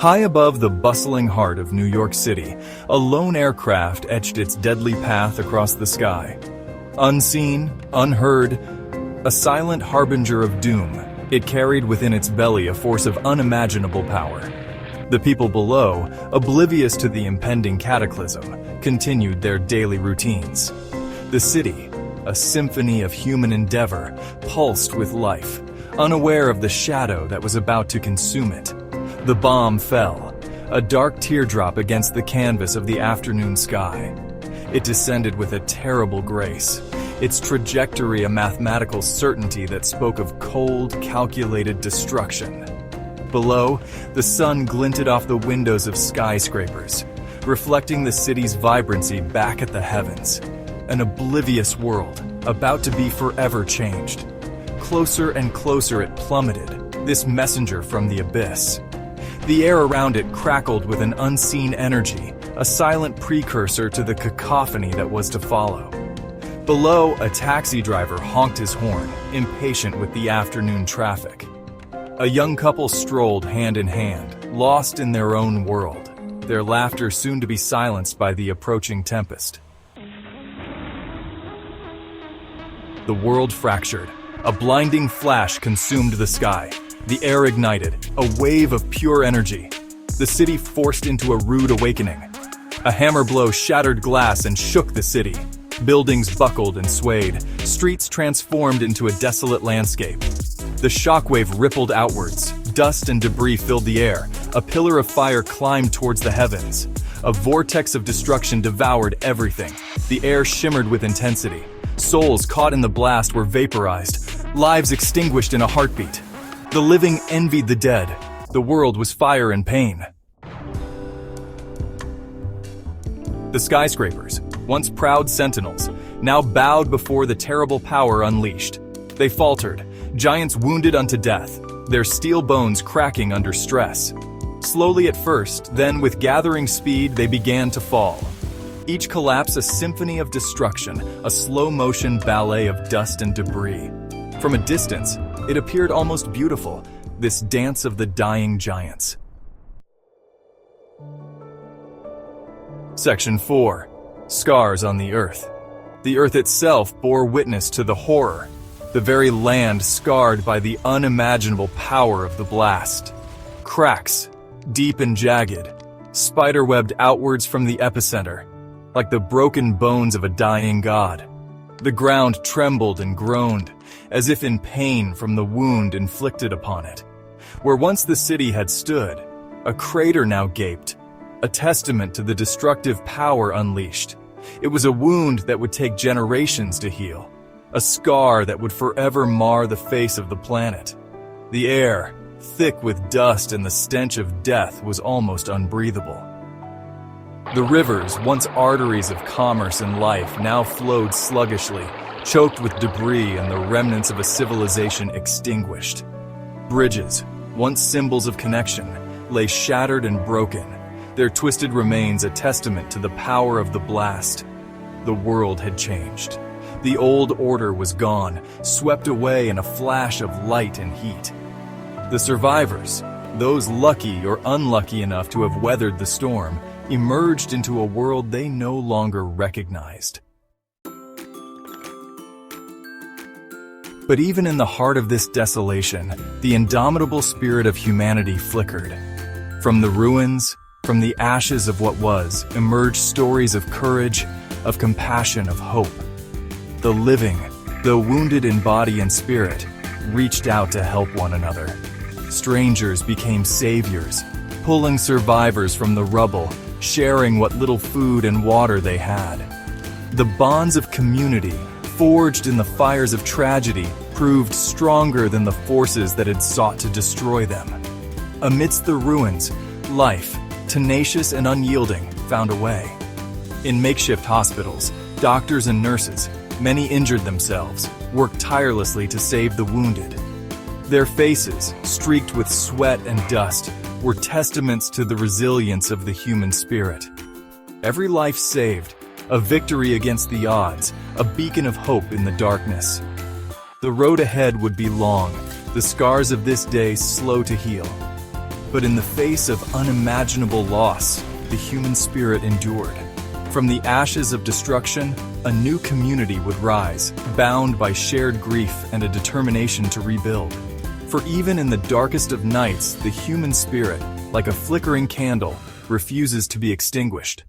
High above the bustling heart of New York City, a lone aircraft etched its deadly path across the sky. Unseen, unheard, a silent harbinger of doom, it carried within its belly a force of unimaginable power. The people below, oblivious to the impending cataclysm, continued their daily routines. The city, a symphony of human endeavor, pulsed with life, unaware of the shadow that was about to consume it. The bomb fell, a dark teardrop against the canvas of the afternoon sky. It descended with a terrible grace, its trajectory a mathematical certainty that spoke of cold, calculated destruction. Below, the sun glinted off the windows of skyscrapers, reflecting the city's vibrancy back at the heavens. An oblivious world, about to be forever changed. Closer and closer it plummeted, this messenger from the abyss. The air around it crackled with an unseen energy, a silent precursor to the cacophony that was to follow. Below, a taxi driver honked his horn, impatient with the afternoon traffic. A young couple strolled hand in hand, lost in their own world, their laughter soon to be silenced by the approaching tempest. The world fractured. A blinding flash consumed the sky. The air ignited, a wave of pure energy. The city forced into a rude awakening. A hammer blow shattered glass and shook the city. Buildings buckled and swayed, streets transformed into a desolate landscape. The shockwave rippled outwards, dust and debris filled the air, a pillar of fire climbed towards the heavens. A vortex of destruction devoured everything. The air shimmered with intensity. Souls caught in the blast were vaporized, lives extinguished in a heartbeat. The living envied the dead. The world was fire and pain. The skyscrapers, once proud sentinels, now bowed before the terrible power unleashed. They faltered, giants wounded unto death, their steel bones cracking under stress. Slowly at first, then with gathering speed they began to fall. Each collapse a symphony of destruction, a slow-motion ballet of dust and debris. From a distance, it appeared almost beautiful, this dance of the dying giants. Section 4. Scars on the Earth. The Earth itself bore witness to the horror, the very land scarred by the unimaginable power of the blast. Cracks, deep and jagged, spiderwebbed outwards from the epicenter, like the broken bones of a dying god. The ground trembled and groaned, as if in pain from the wound inflicted upon it. Where once the city had stood, a crater now gaped, a testament to the destructive power unleashed. It was a wound that would take generations to heal, a scar that would forever mar the face of the planet. The air, thick with dust and the stench of death, was almost unbreathable. The rivers, once arteries of commerce and life, now flowed sluggishly, choked with debris and the remnants of a civilization extinguished. Bridges, once symbols of connection, lay shattered and broken, their twisted remains a testament to the power of the blast. The world had changed. The old order was gone, swept away in a flash of light and heat. The survivors, those lucky or unlucky enough to have weathered the storm, emerged into a world they no longer recognized. But even in the heart of this desolation, the indomitable spirit of humanity flickered. From the ruins, from the ashes of what was, emerged stories of courage, of compassion, of hope. The living, though wounded in body and spirit, reached out to help one another. Strangers became saviors, pulling survivors from the rubble, sharing what little food and water they had. The bonds of community, forged in the fires of tragedy, proved stronger than the forces that had sought to destroy them. Amidst the ruins, life, tenacious and unyielding, found a way. In makeshift hospitals, doctors and nurses, many injured themselves, worked tirelessly to save the wounded. Their faces, streaked with sweat and dust, were testaments to the resilience of the human spirit. Every life saved, a victory against the odds, a beacon of hope in the darkness. The road ahead would be long, the scars of this day slow to heal. But in the face of unimaginable loss, the human spirit endured. From the ashes of destruction, a new community would rise, bound by shared grief and a determination to rebuild. For even in the darkest of nights, the human spirit, like a flickering candle, refuses to be extinguished.